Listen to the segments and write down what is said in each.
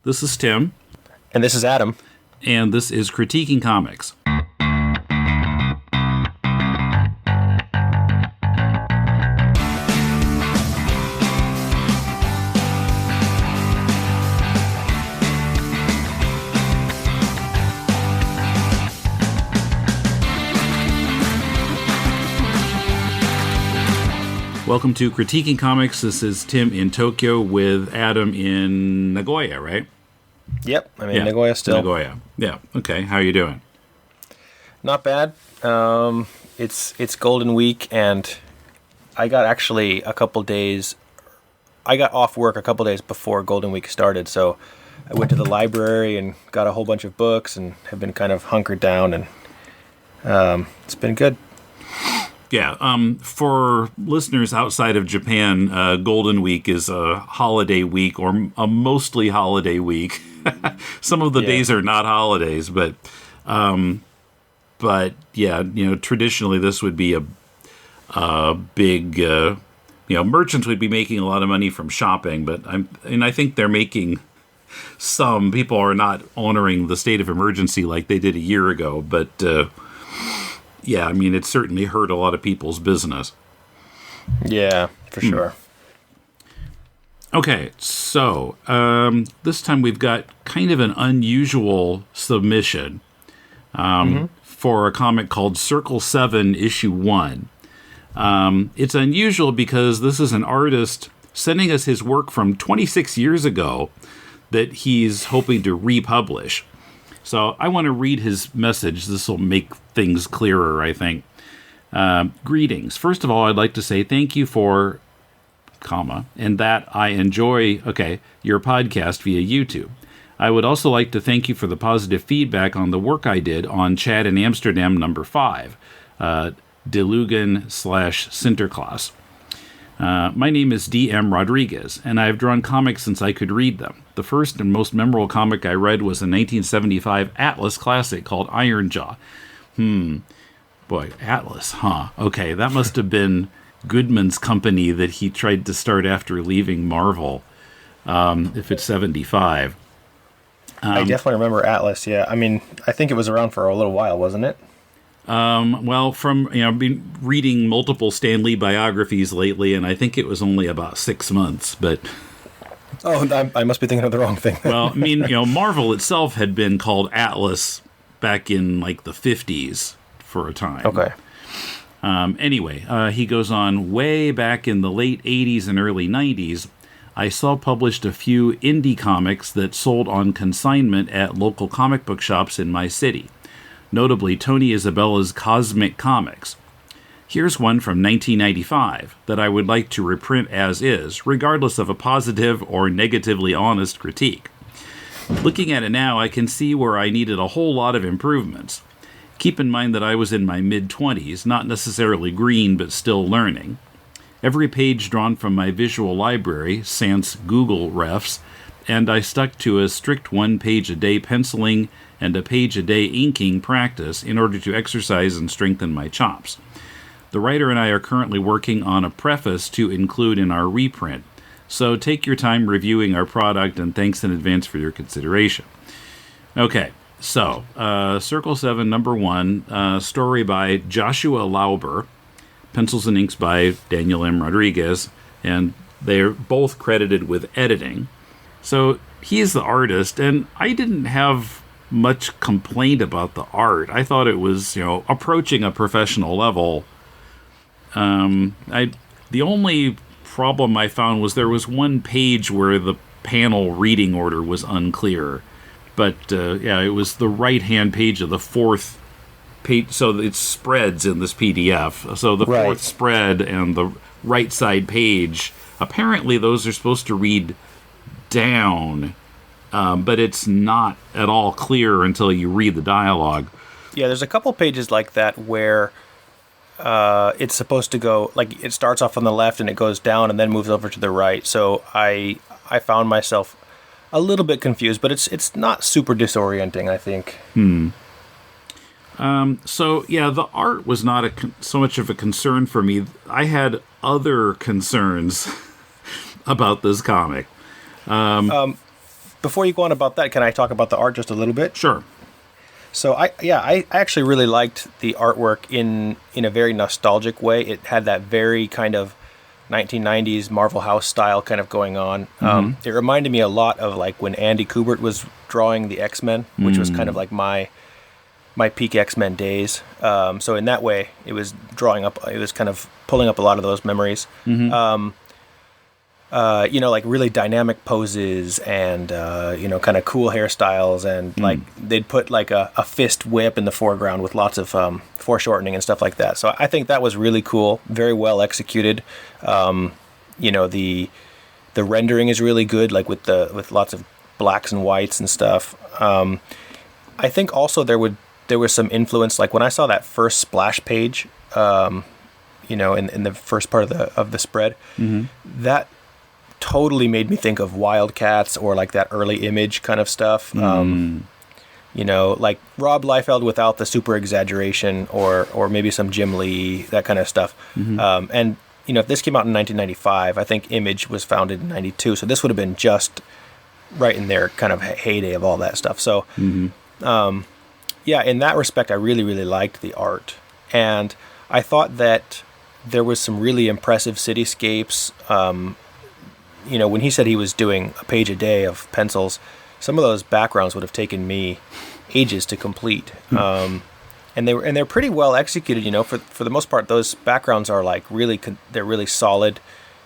This is Tim. And this is Adam. And this is Critiquing Comics. Welcome to Critiquing Comics. This is Tim in Tokyo with Adam in Nagoya, right? Yep, I'm in Nagoya still. Nagoya. Yeah. Okay. How are you doing? Not bad. It's Golden Week, and I got actually a couple days. I got off work a couple days before Golden Week started, so I went to the library and got a whole bunch of books, and have been kind of hunkered down, and it's been good. Yeah, for listeners outside of Japan, Golden Week is a holiday week, or a mostly holiday week. Some of the days are not holidays, but yeah, traditionally this would be a big, merchants would be making a lot of money from shopping, but I think they're making some. People are not honoring the state of emergency like they did a year ago, but. Yeah, it certainly hurt a lot of people's business. Yeah, for sure. Okay, so this time we've got kind of an unusual submission for a comic called Circle 7, Issue 1. It's unusual because this is an artist sending us his work from 26 years ago that he's hoping to republish. So I want to read his message. This will make things clearer, I think. Greetings. First of all, I'd like to say thank you for, and that I enjoy, your podcast via YouTube. I would also like to thank you for the positive feedback on the work I did on Chad in Amsterdam number 5, Delugan/Sinterklaas. My name is D.M. Rodriguez, and I have drawn comics since I could read them. The first and most memorable comic I read was a 1975 Atlas classic called Iron Jaw. Boy, Atlas, huh? Okay, that must have been Goodman's company that he tried to start after leaving Marvel, if it's 75. I definitely remember Atlas, yeah. I think it was around for a little while, wasn't it? Well, I've been reading multiple Stan Lee biographies lately, and I think it was only about 6 months, but... Oh, I must be thinking of the wrong thing. Well, Marvel itself had been called Atlas back in, the 50s for a time. Okay. Anyway, he goes on, way back in the late 80s and early 90s, I saw published a few indie comics that sold on consignment at local comic book shops in my city. Notably Tony Isabella's Cosmic Comics. Here's one from 1995 that I would like to reprint as is, regardless of a positive or negatively honest critique. Looking at it now, I can see where I needed a whole lot of improvements. Keep in mind that I was in my mid-20s, not necessarily green, but still learning. Every page drawn from my visual library, sans Google refs, and I stuck to a strict 1 page a day penciling and a page a day inking practice in order to exercise and strengthen my chops. The writer and I are currently working on a preface to include in our reprint, so take your time reviewing our product, and thanks in advance for your consideration. Okay, so Circle 7, number 1, story by Joshua Lauber, pencils and inks by Daniel M. Rodriguez, and they're both credited with editing. So he's the artist, and I didn't have much complaint about the art. I thought it was, approaching a professional level. The only problem I found was there was one page where the panel reading order was unclear. But, it was the right-hand page of the fourth page, so it spreads in this PDF. So the fourth spread and the right side page, apparently those are supposed to read down, but it's not at all clear until you read the dialogue. Yeah, there's a couple pages like that where it's supposed to go, it starts off on the left and it goes down and then moves over to the right. So I found myself a little bit confused, but it's not super disorienting, I think. So, the art was not so much of a concern for me. I had other concerns about this comic. before you go on about that, can I talk about the art just a little bit? Sure. So I actually really liked the artwork in a very nostalgic way. It had that very kind of 1990s Marvel House style kind of going on. It reminded me a lot of like when Andy Kubert was drawing the X-Men, which was kind of like my peak X-Men days. So in that way, it was kind of pulling up a lot of those memories. Like really dynamic poses and, kind of cool hairstyles. And like they'd put like a fist whip in the foreground with lots of foreshortening and stuff like that. So I think that was really cool, very well executed. The rendering is really good, like with lots of blacks and whites and stuff. I think also there was some influence, like when I saw that first splash page, in the first part of the spread, that totally made me think of Wildcats or like that early Image kind of stuff. Like Rob Liefeld without the super exaggeration, or maybe some Jim Lee, that kind of stuff. And if this came out in 1995, I think Image was founded in 92, so this would have been just right in their kind of heyday of all that stuff. So, in that respect, I really, really liked the art. And I thought that there was some really impressive cityscapes. When he said he was doing a page a day of pencils, some of those backgrounds would have taken me ages to complete. And they're pretty well executed. For the most part, those backgrounds are like they're really solid.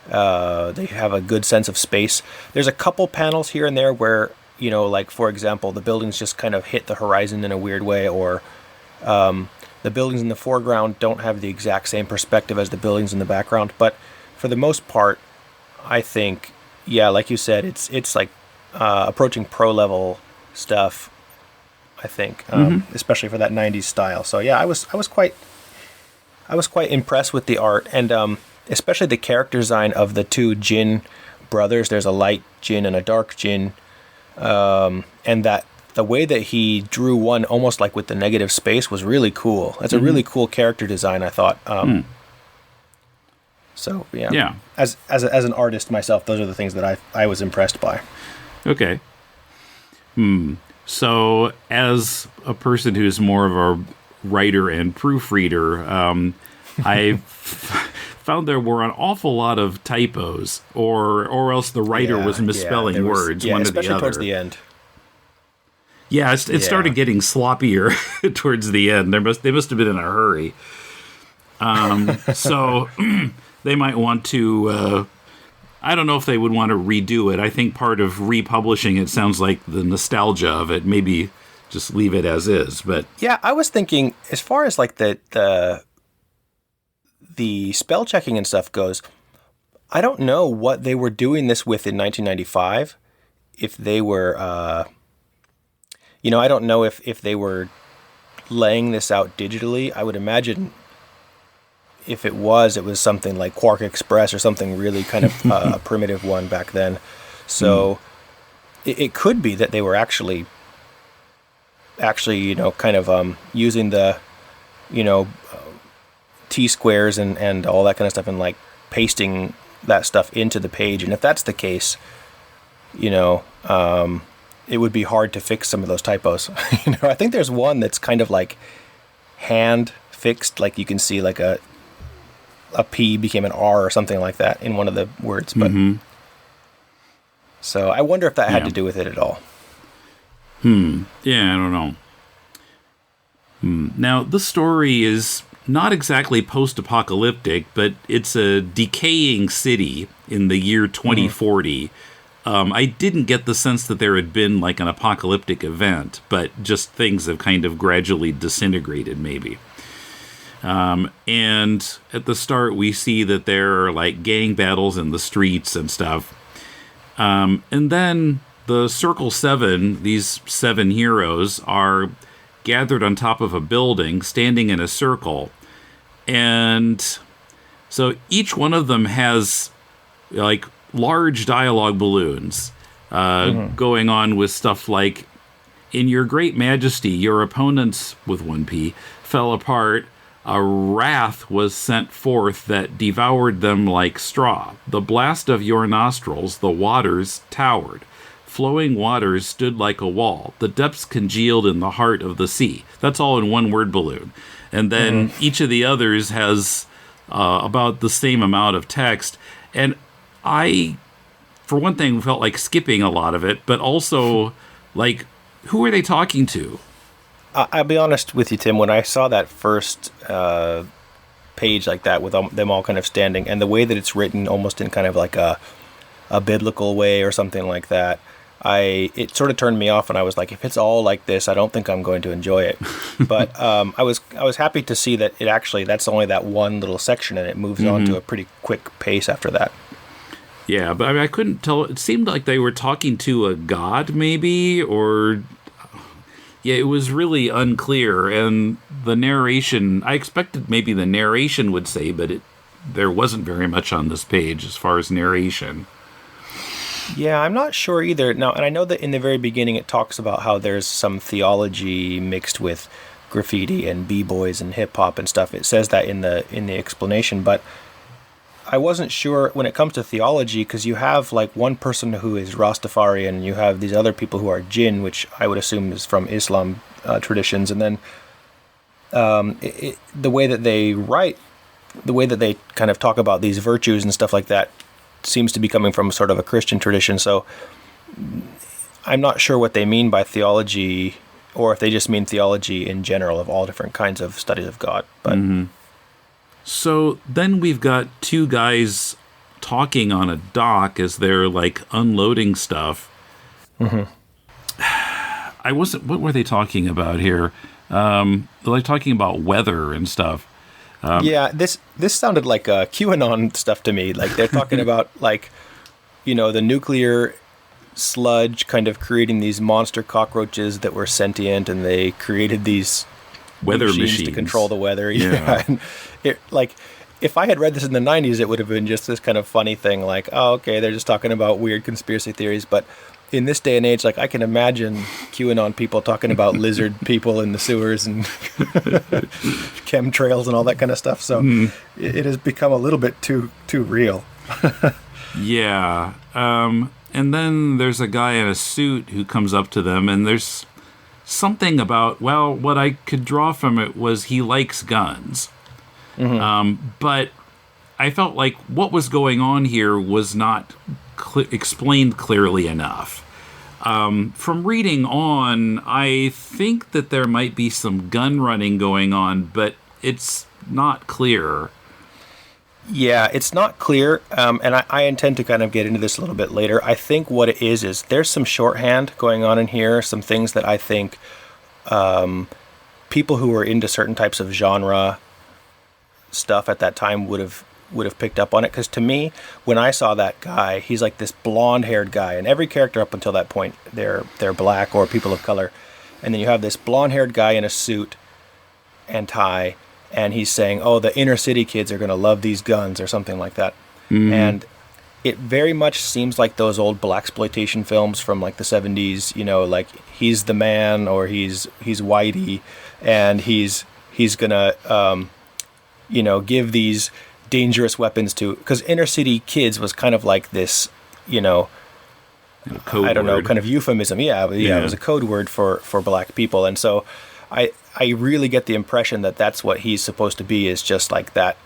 They have a good sense of space. There's a couple panels here and there where, like for example, the buildings just kind of hit the horizon in a weird way, or the buildings in the foreground don't have the exact same perspective as the buildings in the background. But for the most part, I think, like you said, it's like approaching pro level stuff. I think, especially for that '90s style. So yeah, I was quite impressed with the art, and especially the character design of the two Jin brothers. There's a light Jin and a dark Jin, and that the way that he drew one almost like with the negative space was really cool. That's a really cool character design, I thought. So yeah. As an artist myself, those are the things that I was impressed by. Okay. So as a person who's more of a writer and proofreader, I found there were an awful lot of typos, or else the writer was misspelling words, one or the other. Especially towards the end. Yeah, it started getting sloppier towards the end. They must have been in a hurry. So they might want to. I don't know if they would want to redo it. I think part of republishing it sounds like the nostalgia of it. Maybe just leave it as is. But yeah, I was thinking as far as like the spell checking and stuff goes, I don't know what they were doing this with in 1995. If they were, I don't know if they were laying this out digitally. I would imagine if it was something like Quark Express or something really kind of a primitive one back then. So it could be that they were actually, kind of using the, T-squares and all that kind of stuff and like pasting that stuff into the page. And if that's the case, it would be hard to fix some of those typos. I think there's one that's kind of like hand fixed, like you can see like a P became an R or something like that in one of the words. But so I wonder if that had to do with it at all. Yeah, I don't know. Now, the story is not exactly post-apocalyptic, but it's a decaying city in the year 2040. I didn't get the sense that there had been like an apocalyptic event, but just things have kind of gradually disintegrated, maybe. And at the start, we see that there are like gang battles in the streets and stuff. And then the Circle 7, these 7 heroes, are gathered on top of a building, standing in a circle. And so each one of them has like large dialogue balloons going on with stuff like, "In your great majesty, your opponents," with 1P, "fell apart. A wrath was sent forth that devoured them like straw. The blast of your nostrils, the waters towered. Flowing waters stood like a wall. The depths congealed in the heart of the sea. That's all in one word balloon. And then each of the others has about the same amount of text. And I, for one thing, felt like skipping a lot of it, but also, like, who are they talking to? I'll be honest with you, Tim. When I saw that first page like that with them all kind of standing, and the way that it's written almost in kind of like a biblical way or something like that, it sort of turned me off, and I was like, if it's all like this, I don't think I'm going to enjoy it. But I was happy to see that that's only that one little section, and it moves on to a pretty quick pace after that. Yeah, but I mean, I couldn't tell. It seemed like they were talking to a god, maybe, or yeah, it was really unclear. And the narration, I expected maybe the narration would say, but there wasn't very much on this page as far as narration. Yeah, I'm not sure either. Now, and I know that in the very beginning it talks about how there's some theology mixed with graffiti and b-boys and hip-hop and stuff. It says that in the explanation, but I wasn't sure when it comes to theology, because you have like one person who is Rastafarian, and you have these other people who are jinn, which I would assume is from Islam traditions, and then the way that they write, the way that they kind of talk about these virtues and stuff like that seems to be coming from sort of a Christian tradition. So I'm not sure what they mean by theology, or if they just mean theology in general of all different kinds of studies of God. But So then we've got two guys talking on a dock as they're like unloading stuff. What were they talking about here? They're like talking about weather and stuff. Yeah, this sounded like QAnon stuff to me. Like they're talking about like, the nuclear sludge kind of creating these monster cockroaches that were sentient, and they created these weather machines to control the weather. Yeah. And like if I had read this in the 90s, it would have been just this kind of funny thing like, oh, okay, they're just talking about weird conspiracy theories. But in this day and age, like I can imagine QAnon people talking about lizard people in the sewers and chemtrails and all that kind of stuff. So it has become a little bit too real. Yeah. And then there's a guy in a suit who comes up to them, and there's something about, well, what I could draw from it was he likes guns. But I felt like what was going on here was not explained clearly enough. From reading on, I think that there might be some gun running going on, but it's not clear. Yeah, it's not clear, and I intend to kind of get into this a little bit later. I think what it is there's some shorthand going on in here, some things that I think people who were into certain types of genre stuff at that time would have picked up on it. Because to me, when I saw that guy, he's like this blonde-haired guy, and every character up until that point, they're black or people of color, and then you have this blonde-haired guy in a suit and tie, and he's saying, oh, the inner city kids are going to love these guns or something like that. And it very much seems like those old blaxploitation films from like the 70s, like he's the man, or he's Whitey, and he's going to, give these dangerous weapons to, because inner city kids was kind of like this, Code word. kind of euphemism. Yeah, it was a code word for black people. And so I really get the impression that that's what he's supposed to be, is just like that.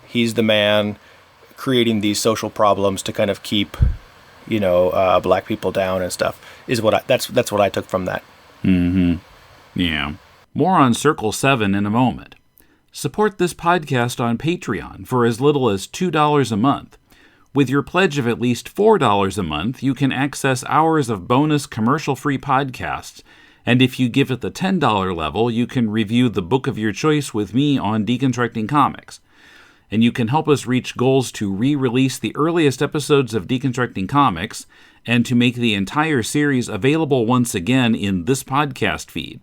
He's the man creating these social problems to kind of keep, black people down and stuff, is that's what I took from that. Yeah. More on Circle 7 in a moment. Support this podcast on Patreon for as little as $2 a month. With your pledge of at least $4 a month, you can access hours of bonus commercial-free podcasts. And if you give at the $10 level, you can review the book of your choice with me on Deconstructing Comics. And you can help us reach goals to re-release the earliest episodes of Deconstructing Comics and to make the entire series available once again in this podcast feed.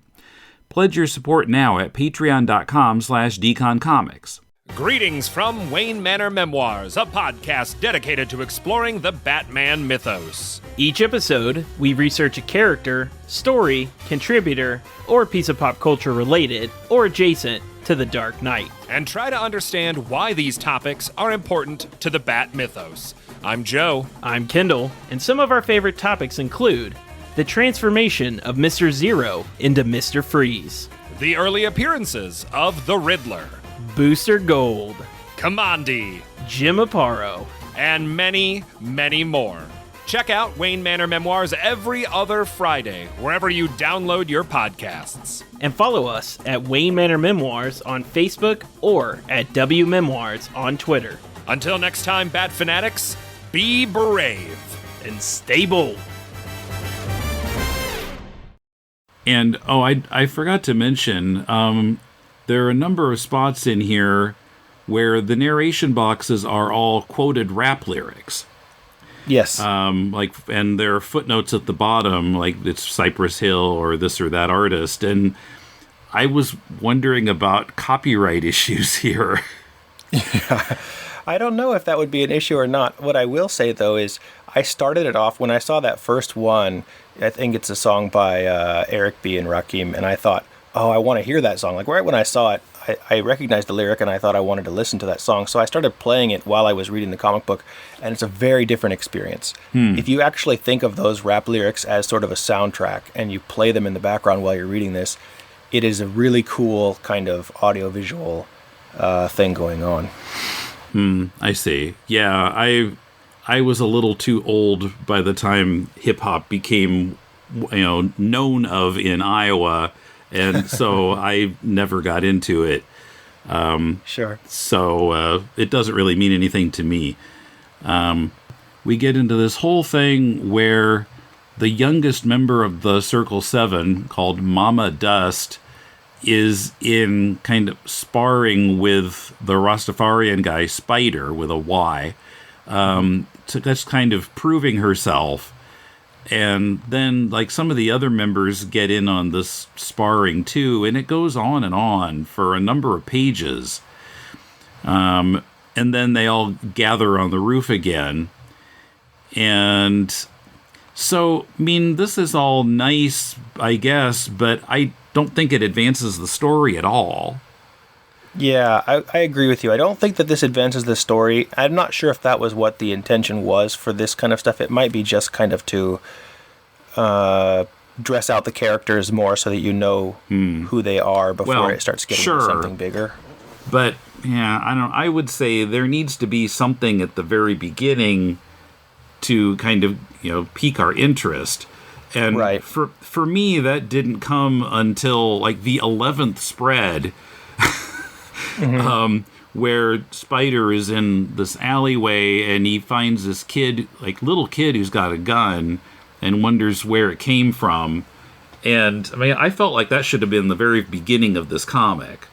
Pledge your support now at patreon.com/deconcomics. Greetings from Wayne Manor Memoirs, a podcast dedicated to exploring the Batman mythos. Each episode, we research a character, story, contributor, or piece of pop culture related or adjacent to the Dark Knight, and try to understand why these topics are important to the Bat mythos. I'm Joe. I'm Kendall, and some of our favorite topics include the transformation of Mr. Zero into Mr. Freeze, The early appearances of the Riddler, Booster Gold, Commandi, Jim Aparo, and many, many more. Check out Wayne Manor Memoirs every other Friday, wherever you download your podcasts. and follow us at Wayne Manor Memoirs on Facebook or at W Memoirs on Twitter. Until next time, Bat Fanatics, be brave. And stay bold. And I forgot to mention, there are a number of spots in here where the narration boxes are all quoted rap lyrics. Yes. And there are footnotes at the bottom, like it's Cypress Hill or this or that artist. And I was wondering about copyright issues here. I don't know if that would be an issue or not. What I will say, though, is I started it off when I saw that first one. I think it's a song by Eric B. and Rakim, and I thought, oh, I want to hear that song. Like, right when I saw it, I recognized the lyric, and I thought I wanted to listen to that song. So I started playing it while I was reading the comic book, and it's a very different experience. If you actually think of those rap lyrics as sort of a soundtrack, and you play them in the background while you're reading this, it is a really cool kind of audiovisual thing going on. I see. Yeah, I was a little too old by the time hip hop became, known of in Iowa, and so I never got into it. Sure. So it doesn't really mean anything to me. We get into this whole thing where the youngest member of the Circle 7, called Mama Dust, is in kind of sparring with the Rastafarian guy, Spider, with a Y. So that's kind of proving herself. And then, like, some of the other members get in on this sparring, too, and it goes on for a number of pages. And then they all gather on the roof again. And so, I mean, this is all nice, I guess, but I don't think it advances the story at all. Yeah, I agree with you. I don't think that this advances the story. I'm not sure if that was what the intention was for this kind of stuff. It might be just kind of to dress out the characters more so that you know who they are before it starts getting into something bigger. But, yeah, I would say there needs to be something at the very beginning to kind of, pique our interest. And right. for me, that didn't come until, like, the 11th spread, where Spider is in this alleyway and he finds this little kid who's got a gun and wonders where it came from. And, I mean, I felt like that should have been the very beginning of this comic.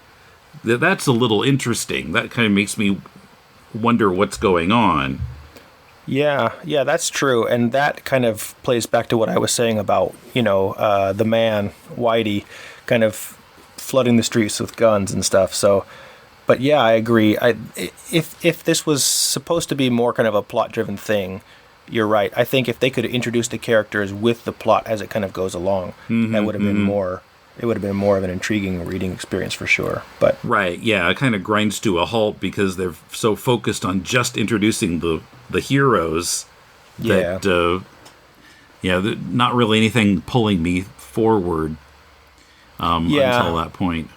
That's a little interesting. That kind of makes me wonder what's going on. Yeah, that's true. And that kind of plays back to what I was saying about, the man, Whitey, kind of flooding the streets with guns and stuff. So, but yeah, I agree. If this was supposed to be more kind of a plot-driven thing, you're right. I think if they could introduce the characters with the plot as it kind of goes along, that would have been more. It would have been more of an intriguing reading experience for sure. But right, yeah, it kind of grinds to a halt because they're so focused on just introducing the heroes that not really anything pulling me forward until that point.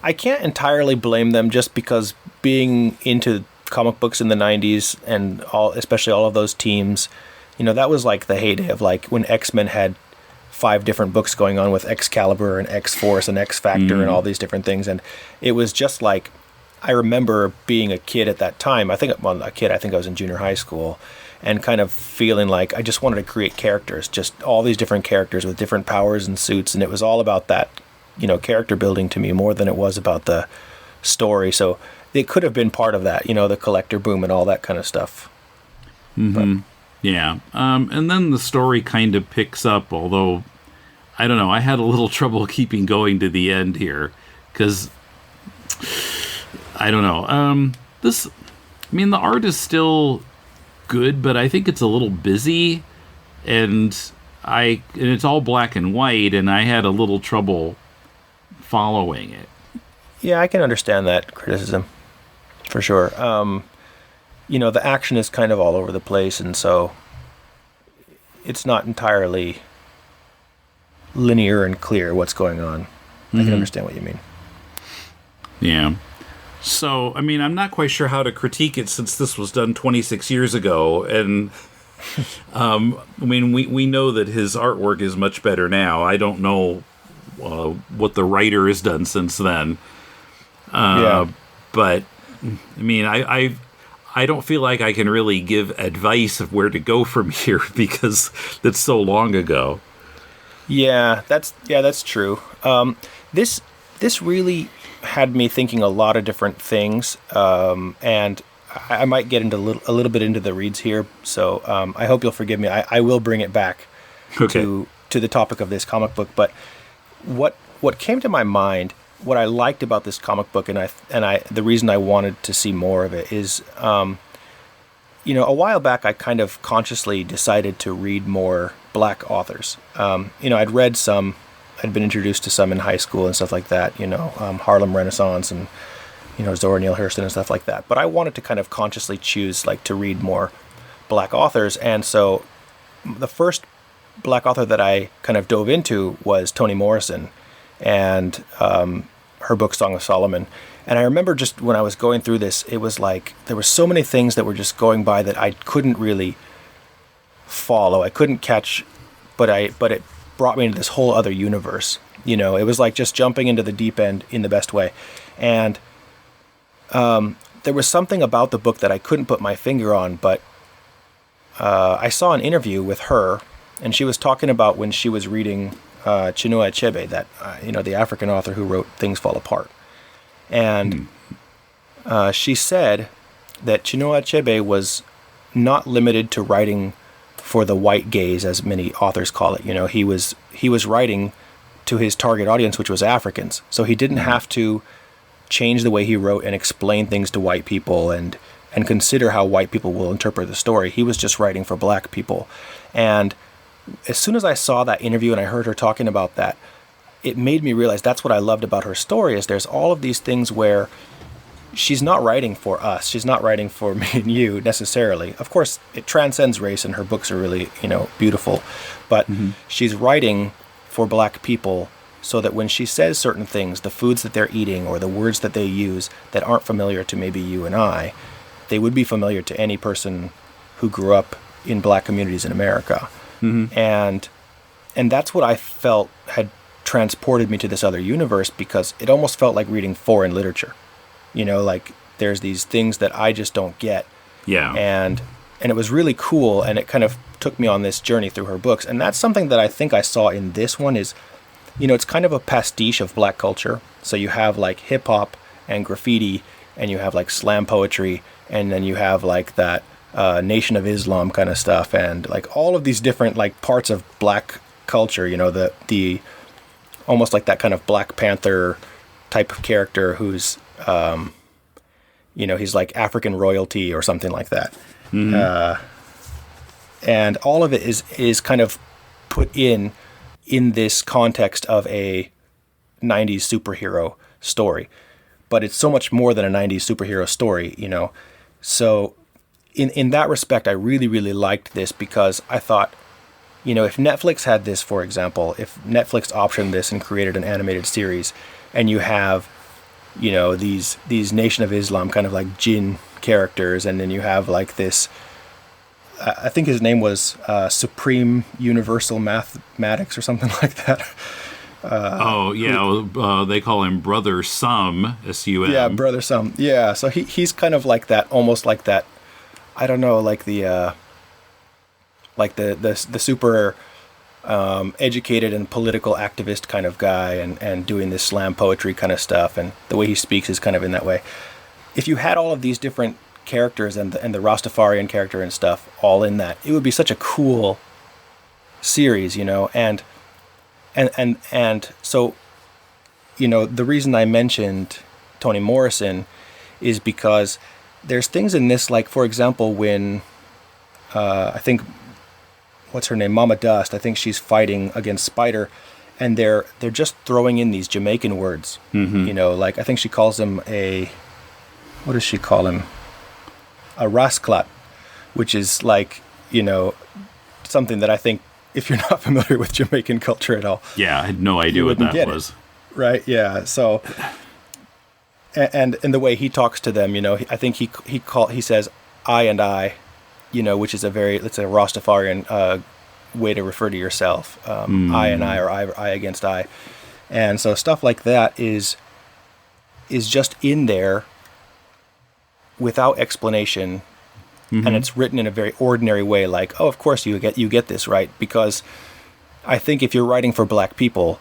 I can't entirely blame them just because being into comic books in the 90s and especially all of those teams, that was like the heyday of like when X-Men had 5 different books going on with Excalibur and X-Force and X-Factor and all these different things. And it was just like, I remember being a kid at that time. I think I was in junior high school and kind of feeling like I just wanted to create characters, just all these different characters with different powers and suits. And it was all about that, character building to me more than it was about the story. So it could have been part of that, the collector boom and all that kind of stuff. Mm-hmm. Yeah. And then the story kind of picks up, although, I don't know, I had a little trouble keeping going to the end here, because, I don't know. The art is still good, but I think it's a little busy, and it's all black and white, and I had a little trouble following it. Yeah, I can understand that criticism, for sure. the action is kind of all over the place, and so it's not entirely linear and clear what's going on. I can understand what you mean. Yeah. So, I mean, I'm not quite sure how to critique it since this was done 26 years ago, and I mean, we know that his artwork is much better now. I don't know what the writer has done since then. But, I mean, I don't feel like I can really give advice of where to go from here because that's so long ago. Yeah, that's true. This really had me thinking a lot of different things, and I might get into a little bit into the reads here. So I hope you'll forgive me. I will bring it back to the topic of this comic book. But what came to my mind, what I liked about this comic book, and the reason I wanted to see more of it is, a while back I kind of consciously decided to read more Black authors. I'd read some. I'd been introduced to some in high school and stuff like that, Harlem Renaissance and, Zora Neale Hurston and stuff like that. But I wanted to kind of consciously choose, to read more Black authors. And so the first Black author that I kind of dove into was Toni Morrison and her book Song of Solomon. And I remember just when I was going through this, it was like there were so many things that were just going by that I couldn't really follow. I couldn't catch, but it brought me into this whole other universe. It was like just jumping into the deep end in the best way. And there was something about the book that I couldn't put my finger on, but I saw an interview with her, and she was talking about when she was reading Chinua Achebe, that the African author who wrote Things Fall Apart. And she said that Chinua Achebe was not limited to writing for the white gaze, as many authors call it. He was writing to his target audience, which was Africans. So he didn't have to change the way he wrote and explain things to white people and consider how white people will interpret the story. He was just writing for Black people. And as soon as I saw that interview and I heard her talking about that, it made me realize that's what I loved about her story, is there's all of these things where she's not writing for us. She's not writing for me and you necessarily. Of course, it transcends race, and her books are really, beautiful. But she's writing for Black people so that when she says certain things, the foods that they're eating or the words that they use that aren't familiar to maybe you and I, they would be familiar to any person who grew up in Black communities in America. And that's what I felt had transported me to this other universe, because it almost felt like reading foreign literature. There's these things that I just don't get. Yeah. And it was really cool, and it kind of took me on this journey through her books. And that's something that I think I saw in this one is, it's kind of a pastiche of Black culture. So you have hip hop and graffiti, and you have slam poetry, and then you have that Nation of Islam kind of stuff, and all of these different parts of Black culture. The almost like that kind of Black Panther type of character who's he's like African royalty or something like that. And all of it is kind of put in this context of a 90s superhero story. But it's so much more than a 90s superhero story, So in that respect, I really, really liked this, because I thought, if Netflix had this, for example, if Netflix optioned this and created an animated series, and you have these Nation of Islam kind of like jinn characters, and then you have this, I think his name was Supreme Universal Mathematics or something like that. They call him Brother Sum, S-U-M. Yeah, Brother Sum. Yeah, so he's kind of like that, almost like that, I don't know, the super educated and political activist kind of guy, and doing this slam poetry kind of stuff, and the way he speaks is kind of in that way. If you had all of these different characters and the Rastafarian character and stuff all in that, it would be such a cool series, and so, the reason I mentioned Toni Morrison is because there's things in this, for example, when I think, what's her name, Mama Dust, I think she's fighting against Spider, and they're just throwing in these Jamaican words. I think she calls him what does she call him? a rasklat, which is like, something that I think, if you're not familiar with Jamaican culture at all. Yeah, I had no idea what that was. Right, yeah. So, and the way he talks to them, I think he says I and I, which is it's a Rastafarian way to refer to yourself. I and I, or I against I. And so stuff like that is just in there without explanation, and it's written in a very ordinary way, like, oh, of course you get this, right? Because I think if you're writing for black people,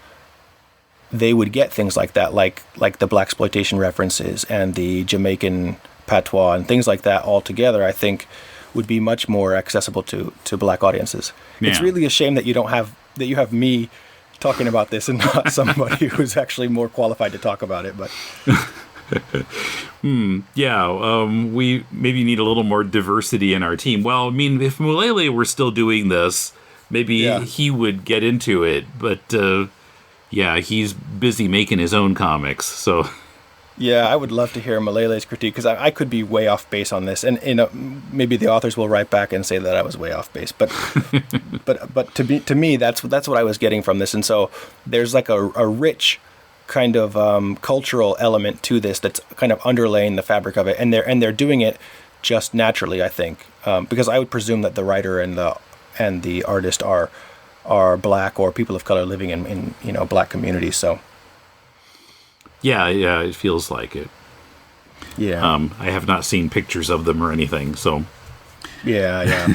they would get things like that, like the blaxploitation references and the Jamaican patois and things like that all together, I think would be much more accessible to black audiences. Yeah. It's really a shame that you have me talking about this and not somebody who's actually more qualified to talk about it, but we maybe need a little more diversity in our team. Well, I mean, if Mulele were still doing this, maybe he would get into it, but he's busy making his own comics, so yeah, I would love to hear Mulele's critique, because I could be way off base on this, and maybe the authors will write back and say that I was way off base. But but to me, that's what I was getting from this, and so there's like a rich kind of cultural element to this that's kind of underlaying the fabric of it, and they're doing it just naturally, I think, because I would presume that the writer and the artist are black or people of color living in black communities, so. Yeah, it feels like it. Yeah. I have not seen pictures of them or anything, so. Yeah.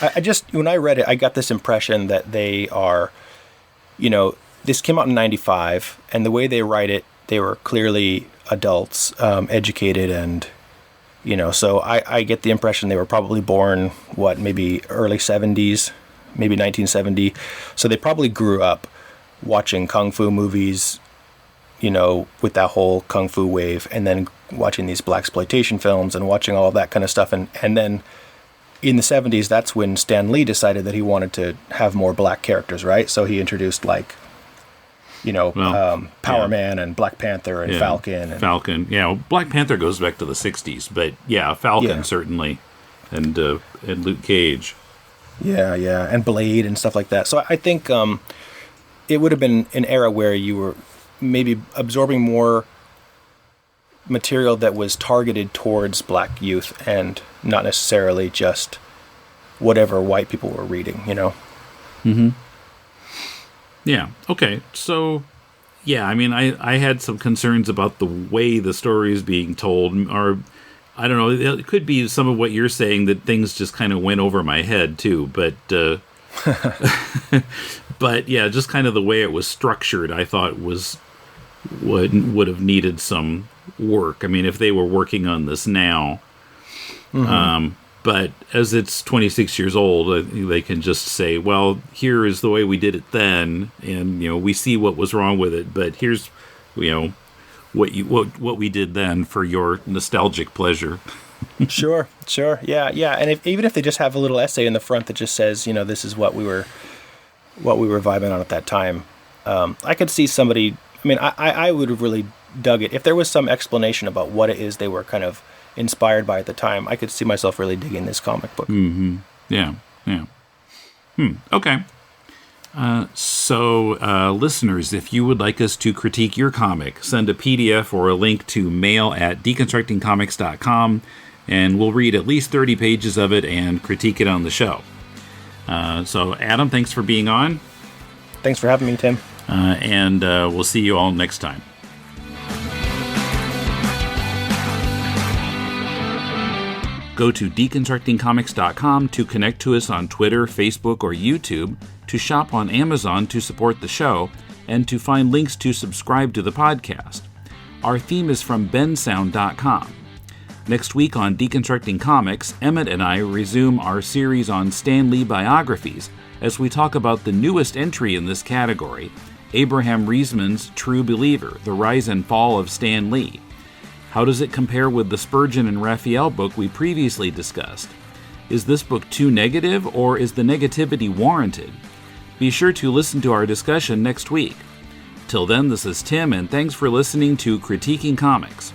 I just, when I read it, I got this impression that they are, this came out in 95, and the way they write it, they were clearly adults, educated, and, so I get the impression they were probably born, maybe early 70s, maybe 1970. So they probably grew up watching kung fu movies, with that whole kung fu wave, and then watching these blaxploitation films and watching all of that kind of stuff. And then in the 70s, that's when Stan Lee decided that he wanted to have more black characters, right? So he introduced Power Man and Black Panther and Falcon. Falcon. Yeah, well, Black Panther goes back to the 60s, but Falcon certainly. And Luke Cage. Yeah, and Blade and stuff like that. So I think it would have been an era where you were maybe absorbing more material that was targeted towards black youth and not necessarily just whatever white people were reading, Mm-hmm. Yeah, okay. So, I mean, I had some concerns about the way the story is being told, or I don't know, it could be some of what you're saying, that things just kind of went over my head too, but but just kind of the way it was structured, I thought would have needed some work. I mean, if they were working on this now, but as it's 26 years old, they can just say, well, here is the way we did it then, and we see what was wrong with it, but here's what we did then for your nostalgic pleasure. Sure, yeah, and even if they just have a little essay in the front that just says, this is what we were vibing on at that time, I could see somebody. I mean, I would have really dug it if there was some explanation about what it is they were kind of inspired by at the time. I could see myself really digging this comic book. Mm-hmm. Yeah. Okay. So, listeners, if you would like us to critique your comic, send a PDF or a link to mail@deconstructingcomics.com, and we'll read at least 30 pages of it and critique it on the show. So, Adam, thanks for being on. Thanks for having me, Tim. And we'll see you all next time. Go to deconstructingcomics.com to connect to us on Twitter, Facebook, or YouTube, to shop on Amazon to support the show, and to find links to subscribe to the podcast. Our theme is from bensound.com. Next week on Deconstructing Comics, Emmett and I resume our series on Stan Lee biographies as we talk about the newest entry in this category, Abraham Riesman's True Believer, The Rise and Fall of Stan Lee. How does it compare with the Spurgeon and Raphael book we previously discussed? Is this book too negative, or is the negativity warranted? Be sure to listen to our discussion next week. Till then, this is Tim, and thanks for listening to Critiquing Comics.